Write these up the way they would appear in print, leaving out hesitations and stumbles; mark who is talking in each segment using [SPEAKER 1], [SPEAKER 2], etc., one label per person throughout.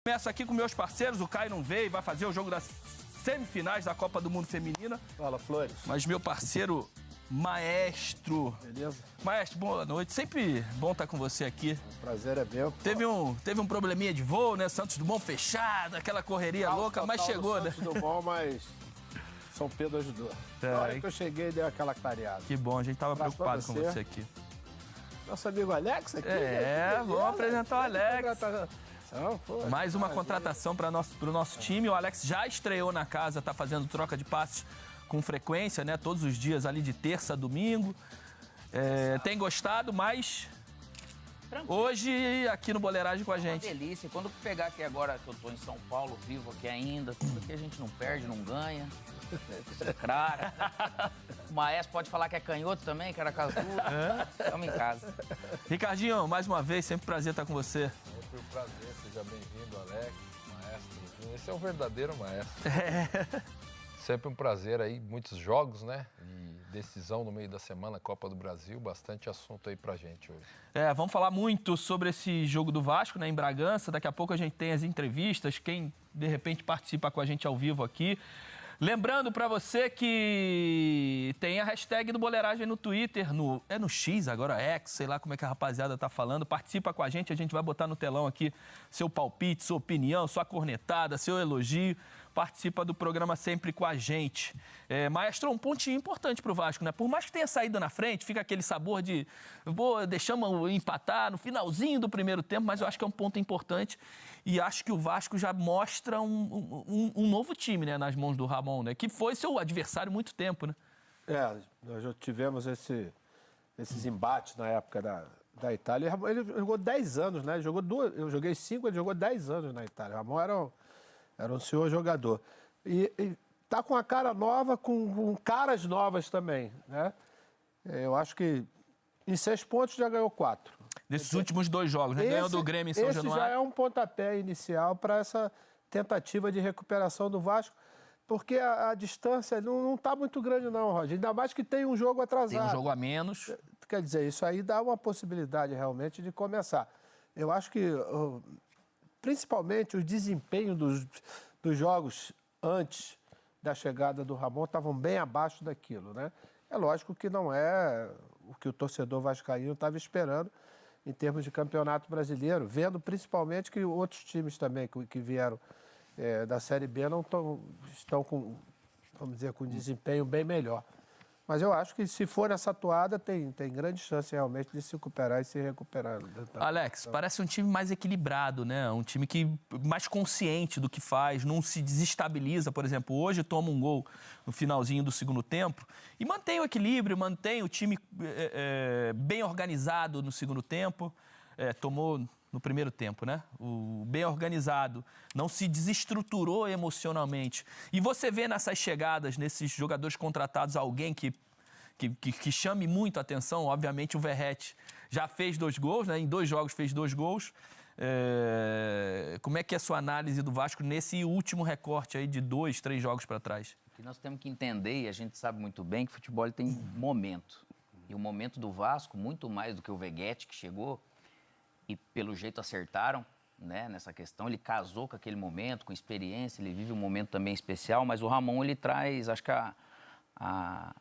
[SPEAKER 1] Começa aqui com meus parceiros, o Caio não veio, vai fazer o jogo das semifinais da Copa do Mundo Feminina.
[SPEAKER 2] Fala, Flores.
[SPEAKER 1] Mas meu parceiro, Maestro.
[SPEAKER 2] Beleza?
[SPEAKER 1] Maestro, boa noite. Sempre bom estar com você aqui.
[SPEAKER 2] O prazer é meu.
[SPEAKER 1] Teve um probleminha de voo, né? Santos Dumont fechado, aquela correria louca, mas chegou, né?
[SPEAKER 2] Santos Dumont, mas São Pedro ajudou. Na hora que eu cheguei, deu aquela clareada.
[SPEAKER 1] Que bom, a gente tava preocupado com você aqui.
[SPEAKER 2] Nosso amigo Alex aqui.
[SPEAKER 1] Vamos apresentar o Alex.
[SPEAKER 2] Não,
[SPEAKER 1] Mais uma contratação para o nosso time. O Alex já estreou na casa, tá fazendo troca de passes com frequência, né? Todos os dias ali de terça a domingo. Tem gostado, mas hoje aqui no Boleiragem com a gente.
[SPEAKER 3] Uma delícia. Quando pegar aqui agora, que eu tô em São Paulo, vivo aqui ainda, tudo que a gente não perde, não ganha. Craque. O Maestro pode falar que é canhoto também, que era casudo. Estamos em casa.
[SPEAKER 1] Ricardinho, mais uma vez, sempre um prazer estar com você.
[SPEAKER 4] Sempre um prazer, seja bem-vindo, Alex, Maestro. Esse é o verdadeiro Maestro. Sempre um prazer aí, muitos jogos, né? E decisão no meio da semana, Copa do Brasil, bastante assunto aí pra gente hoje.
[SPEAKER 1] Vamos falar muito sobre esse jogo do Vasco, né, em Bragança. Daqui a pouco a gente tem as entrevistas, quem de repente participa com a gente ao vivo aqui. Lembrando pra você que tem a hashtag do Boleiragem no Twitter, é no X agora, X, sei lá como é que a rapaziada tá falando. Participa com a gente vai botar no telão aqui seu palpite, sua opinião, sua cornetada, seu elogio. Participa do programa sempre com a gente. Maestro, um pontinho importante pro Vasco, né? Por mais que tenha saído na frente, fica aquele sabor de deixamos empatar no finalzinho do primeiro tempo, mas eu acho que é um ponto importante e acho que o Vasco já mostra um novo time, né, nas mãos do Ramon, né? Que foi seu adversário há muito tempo, né?
[SPEAKER 2] Nós já tivemos esses embates na época da Itália. Ele jogou 10 anos, né? Eu joguei 5, ele jogou 10 anos na Itália. O Ramon era um senhor jogador. E tá com a cara nova, com caras novas também, né? Eu acho que em 6 pontos já ganhou 4.
[SPEAKER 1] Nesses últimos 2 jogos, né? Ganhou do Grêmio em São Januário.
[SPEAKER 2] Esse já é um pontapé inicial para essa tentativa de recuperação do Vasco, porque a distância não está muito grande não, Roger. Ainda mais que tem um jogo atrasado.
[SPEAKER 1] Tem um jogo a menos.
[SPEAKER 2] Quer dizer, isso aí dá uma possibilidade realmente de começar. Eu acho que, principalmente, o desempenho dos jogos antes da chegada do Ramon estavam bem abaixo daquilo, né? É lógico que não é o que o torcedor vascaíno estava esperando em termos de campeonato brasileiro, vendo principalmente que outros times também que vieram da Série B não estão com, vamos dizer, com desempenho bem melhor. Mas eu acho que se for nessa toada, tem grande chance realmente de se recuperar e se recuperar.
[SPEAKER 1] Alex, parece um time mais equilibrado, né? Um time mais consciente do que faz, não se desestabiliza, por exemplo. Hoje toma um gol no finalzinho do segundo tempo e mantém o equilíbrio, mantém o time bem organizado no segundo tempo. Tomou no primeiro tempo, né? O bem organizado, não se desestruturou emocionalmente. E você vê nessas chegadas, nesses jogadores contratados, alguém que chame muito a atenção. Obviamente o Verratti já fez 2 gols, né? Em 2 jogos fez 2 gols. Como é que é a sua análise do Vasco nesse último recorte aí de 2, 3 jogos para trás?
[SPEAKER 3] O que nós temos que entender, e a gente sabe muito bem, que o futebol ele tem momento. E o momento do Vasco, muito mais do que o Veguete que chegou, e pelo jeito acertaram, né, nessa questão. Ele casou com aquele momento, com experiência, ele vive um momento também especial, mas o Ramon, ele traz, acho que a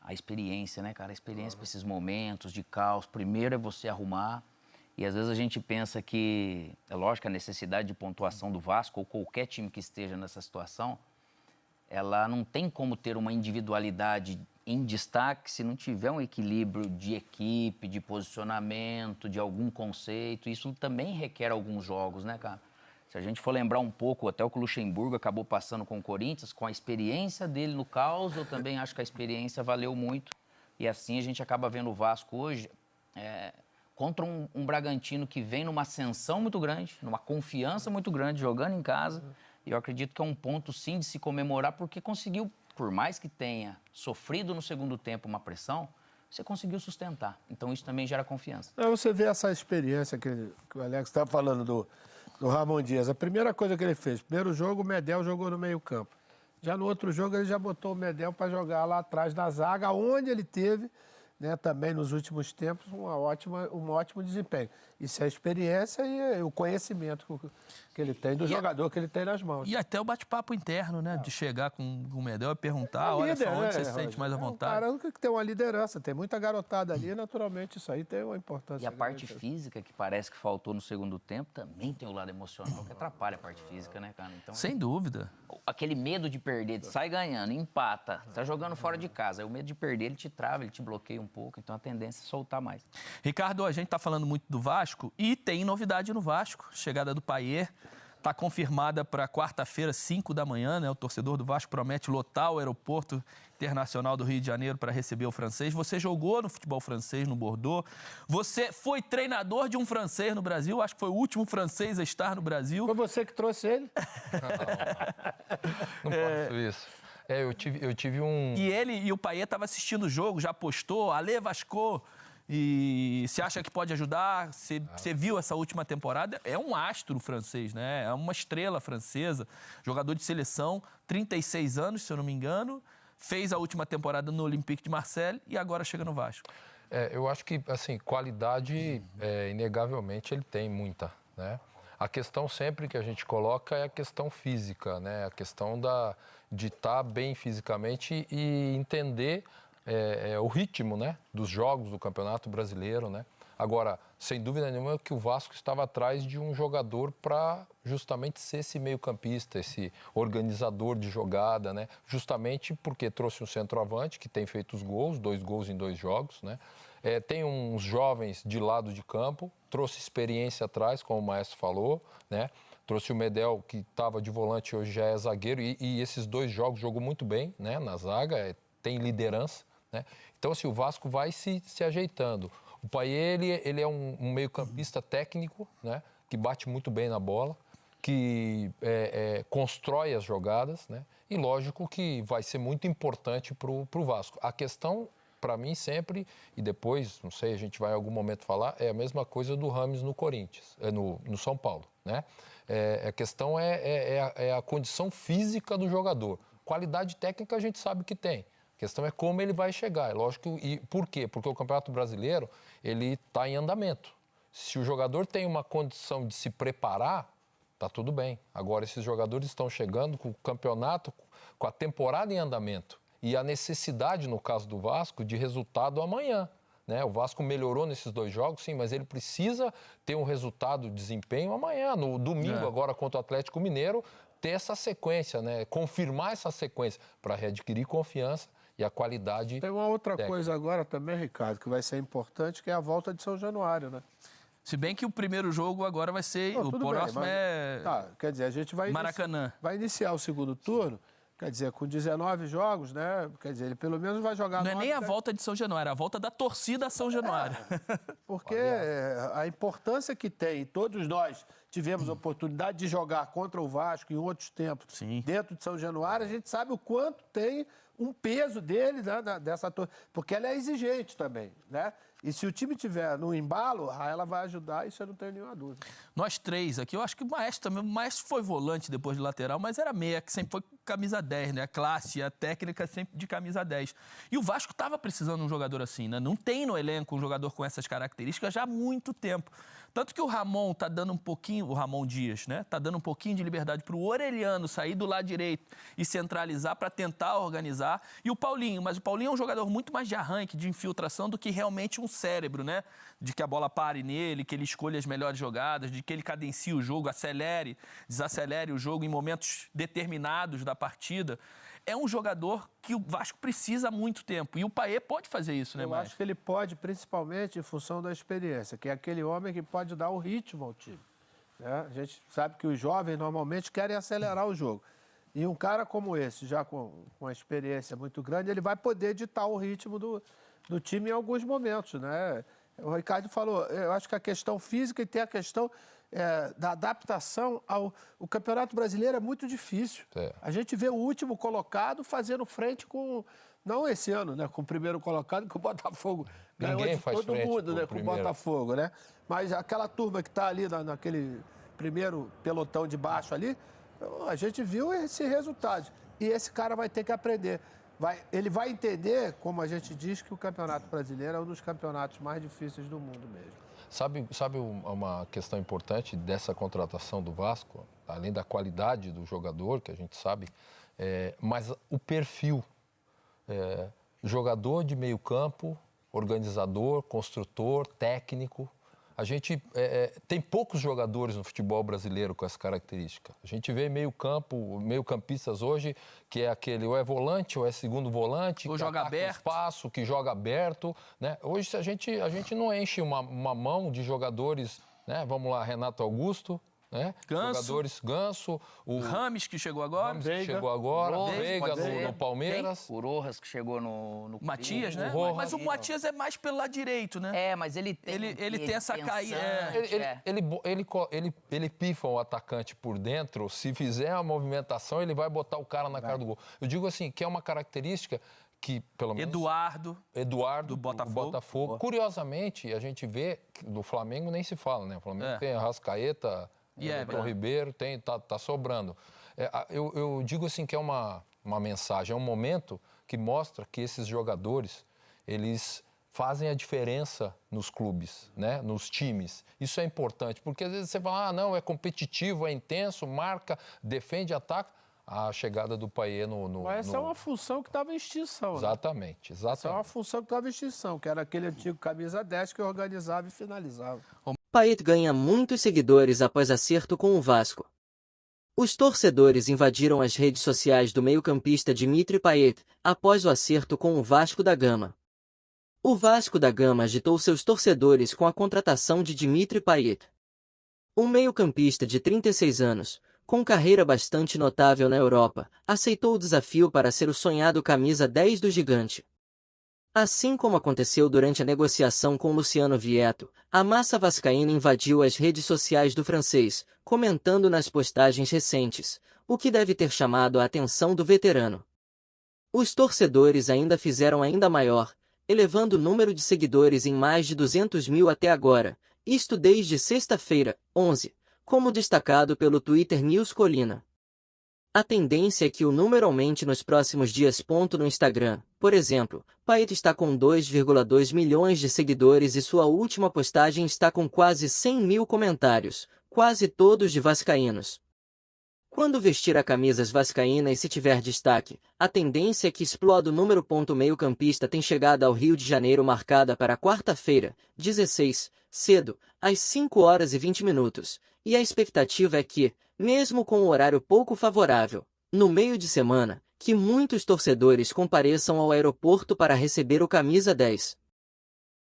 [SPEAKER 3] experiência, né, cara? A experiência para esses momentos de caos. Primeiro é você arrumar, e às vezes a gente pensa que, é lógico, a necessidade de pontuação do Vasco, ou qualquer time que esteja nessa situação, ela não tem como ter uma individualidade em destaque se não tiver um equilíbrio de equipe, de posicionamento, de algum conceito. Isso também requer alguns jogos, né, cara? Se a gente for lembrar um pouco, até o que o Luxemburgo acabou passando com o Corinthians, com a experiência dele no caos, eu também acho que a experiência valeu muito. E assim a gente acaba vendo o Vasco hoje contra um Bragantino que vem numa ascensão muito grande, numa confiança muito grande, jogando em casa. E eu acredito que é um ponto, sim, de se comemorar, porque conseguiu, por mais que tenha sofrido no segundo tempo uma pressão, você conseguiu sustentar. Então isso também gera confiança.
[SPEAKER 2] Você vê essa experiência que o Alex estava falando do Ramon Dias. A primeira coisa que ele fez, primeiro jogo, o Medel jogou no meio-campo. Já no outro jogo, ele já botou o Medel para jogar lá atrás na zaga, onde ele teve né, também nos últimos tempos, um ótimo desempenho. Isso é a experiência e o conhecimento que ele tem, do jogador que ele tem nas mãos.
[SPEAKER 1] E até o bate-papo interno, né? De chegar com o Medel e perguntar, olha só, onde você se sente mais à vontade.
[SPEAKER 2] É um cara que tem uma liderança, tem muita garotada ali, naturalmente isso aí tem uma importância.
[SPEAKER 3] E a parte física, que parece que faltou no segundo tempo, também tem o lado emocional, que atrapalha a parte física, né, cara? Então,
[SPEAKER 1] sem dúvida.
[SPEAKER 3] Aquele medo de perder, sai ganhando, empata, tá jogando fora de casa. Aí o medo de perder, ele te trava, ele te bloqueia um pouco, então a tendência é soltar mais.
[SPEAKER 1] Ricardo, a gente tá falando muito do Vasco e tem novidade no Vasco. Chegada do Payet está confirmada para quarta-feira, 5 da manhã, né? O torcedor do Vasco promete lotar o aeroporto internacional do Rio de Janeiro para receber o francês. Você jogou no futebol francês, no Bordeaux. Você foi treinador de um francês no Brasil. Acho que foi o último francês a estar no Brasil.
[SPEAKER 2] Foi você que trouxe ele?
[SPEAKER 4] Não faço isso. Eu tive um...
[SPEAKER 1] E o Payet estava assistindo o jogo, já postou, Alê Vasco. E você acha que pode ajudar? Você viu essa última temporada? É um astro francês, né? É uma estrela francesa, jogador de seleção, 36 anos, se eu não me engano. Fez a última temporada no Olympique de Marseille e agora chega no Vasco.
[SPEAKER 4] Eu acho que, assim, qualidade, inegavelmente, ele tem muita, né? A questão sempre que a gente coloca é a questão física, né? A questão de estar bem fisicamente e entender o ritmo, né, dos jogos do Campeonato Brasileiro, né? Agora, sem dúvida nenhuma que o Vasco estava atrás de um jogador para justamente ser esse meio-campista, esse organizador de jogada, né? Justamente porque trouxe um centroavante que tem feito os gols, 2 gols em 2 jogos, né? Tem uns jovens de lado de campo, trouxe experiência atrás, como o Maestro falou, né? Trouxe o Medel, que estava de volante, hoje já é zagueiro, e esses 2 jogos jogou muito bem, né, na zaga, tem liderança, né? Então, assim, o Vasco vai se ajeitando. O Payet, ele é um meio-campista técnico, né, que bate muito bem na bola, que constrói as jogadas, né? E lógico que vai ser muito importante para o Vasco. A questão, para mim, sempre, e depois, não sei, a gente vai em algum momento falar, é a mesma coisa do Rames no Corinthians, no São Paulo, né? A questão é a condição física do jogador. Qualidade técnica a gente sabe que tem. A questão é como ele vai chegar. É lógico, e por quê? Porque o Campeonato Brasileiro, ele está em andamento. Se o jogador tem uma condição de se preparar, tá tudo bem. Agora, esses jogadores estão chegando com o campeonato, com a temporada em andamento. E a necessidade, no caso do Vasco, de resultado amanhã, né? O Vasco melhorou nesses 2 jogos, sim, mas ele precisa ter um resultado de desempenho amanhã, no domingo, agora contra o Atlético Mineiro, ter essa sequência, né? Confirmar essa sequência para readquirir confiança e a qualidade.
[SPEAKER 2] Tem uma outra coisa agora também, Ricardo, que vai ser importante, que é a volta de São Januário, né?
[SPEAKER 1] Se bem que o primeiro jogo agora vai ser... o próximo
[SPEAKER 2] quer dizer, a gente vai...
[SPEAKER 1] Maracanã.
[SPEAKER 2] Vai iniciar o segundo turno, quer dizer, com 19 jogos, né? Quer dizer, ele pelo menos vai jogar...
[SPEAKER 1] Não é nem a volta de São Januário, é a volta da torcida a São Januário.
[SPEAKER 2] Porque a importância que tem, todos nós tivemos a oportunidade de jogar contra o Vasco em outros tempos,
[SPEAKER 1] Sim.
[SPEAKER 2] dentro de São Januário, a gente sabe o quanto tem um peso dele, né, dessa torcida, porque ela é exigente também, né? E se o time tiver no embalo, ela vai ajudar, isso eu não tenho nenhuma dúvida.
[SPEAKER 1] Nós 3 aqui, eu acho que o Maestro também, o Maestro foi volante depois de lateral, mas era meia, que sempre foi camisa 10, né? A classe, a técnica sempre de camisa 10. E o Vasco estava precisando de um jogador assim, né? Não tem no elenco um jogador com essas características já há muito tempo. Tanto que o Ramon tá dando um pouquinho, o Ramon Dias, né? Tá dando um pouquinho de liberdade para o Orelhano sair do lado direito e centralizar para tentar organizar. E o Paulinho, mas o Paulinho é um jogador muito mais de arranque, de infiltração do que realmente um cérebro, né? De que a bola pare nele, que ele escolha as melhores jogadas, de que ele cadencie o jogo, acelere, desacelere o jogo em momentos determinados da partida. É um jogador que o Vasco precisa há muito tempo. E o Payet pode fazer isso, né,
[SPEAKER 2] Eu acho que ele pode, principalmente em função da experiência, que é aquele homem que pode dar o ritmo ao time, né? A gente sabe que os jovens normalmente querem acelerar o jogo. E um cara como esse, já com uma experiência muito grande, ele vai poder ditar o ritmo do time em alguns momentos, né? O Ricardo falou, eu acho que a questão física e tem a questão da adaptação o Campeonato Brasileiro é muito difícil. A gente vê o último colocado fazendo frente com, não esse ano, né, com o primeiro colocado, que o Botafogo ganhou de todo mundo, né, com o Botafogo, né? Mas aquela turma que está ali naquele primeiro pelotão de baixo ali, a gente viu esse resultado. E esse cara vai ter que aprender. Ele vai entender, como a gente diz, que o Campeonato Brasileiro é um dos campeonatos mais difíceis do mundo mesmo.
[SPEAKER 4] Sabe uma questão importante dessa contratação do Vasco, além da qualidade do jogador, que a gente sabe, mas o perfil. Jogador de meio campo, organizador, construtor, técnico. A gente tem poucos jogadores no futebol brasileiro com essa característica. A gente vê meio-campistas hoje que é aquele ou é volante ou é segundo volante,
[SPEAKER 1] ou
[SPEAKER 4] que
[SPEAKER 1] joga aberto,
[SPEAKER 4] espaço, que joga aberto, né? Hoje a gente não enche uma mão de jogadores, né? Vamos lá, Renato Augusto, né? Jogadores Ganso,
[SPEAKER 1] o Rames que chegou agora,
[SPEAKER 4] Veiga no Palmeiras,
[SPEAKER 3] o Rojas que chegou no
[SPEAKER 1] Matias, né? Mas o Matias é mais pelo lado direito, né?
[SPEAKER 3] Mas ele tem
[SPEAKER 1] essa caída.
[SPEAKER 4] Ele pifa o atacante por dentro. Se fizer a movimentação, ele vai botar o cara na cara do gol. Eu digo assim, que é uma característica que, pelo menos... Eduardo do Botafogo. Curiosamente, a gente vê que do Flamengo nem se fala, né? O Flamengo tem Arrascaeta, Everton Ribeiro, tá sobrando. Eu digo assim que é uma mensagem, é um momento que mostra que esses jogadores, eles fazem a diferença nos clubes, né? Nos times. Isso é importante, porque às vezes você fala, não, é competitivo, é intenso, marca, defende, ataca. A chegada do Payet
[SPEAKER 2] Mas essa é uma função que estava em extinção.
[SPEAKER 4] Exatamente.
[SPEAKER 2] Essa é uma função que estava em extinção, que era aquele antigo camisa 10 que organizava e finalizava.
[SPEAKER 5] Payet ganha muitos seguidores após acerto com o Vasco. Os torcedores invadiram as redes sociais do meio-campista Dimitri Payet após o acerto com o Vasco da Gama. O Vasco da Gama agitou seus torcedores com a contratação de Dimitri Payet. Um meio-campista de 36 anos, com carreira bastante notável na Europa, aceitou o desafio para ser o sonhado camisa 10 do gigante. Assim como aconteceu durante a negociação com Luciano Vieto, a massa vascaína invadiu as redes sociais do francês, comentando nas postagens recentes, o que deve ter chamado a atenção do veterano. Os torcedores ainda fizeram ainda maior, elevando o número de seguidores em mais de 200 mil até agora, isto desde sexta-feira, 11, como destacado pelo Twitter News Colina. A tendência é que o número aumente nos próximos dias. No Instagram, por exemplo, Payet está com 2,2 milhões de seguidores e sua última postagem está com quase 100 mil comentários, quase todos de vascaínos. Quando vestir a camisas vascaína e se tiver destaque, a tendência é que exploda o número. Meio-campista tem chegada ao Rio de Janeiro marcada para quarta-feira, 16, cedo, às 5h20, e a expectativa é que, mesmo com o horário pouco favorável, no meio de semana, que muitos torcedores compareçam ao aeroporto para receber o camisa 10.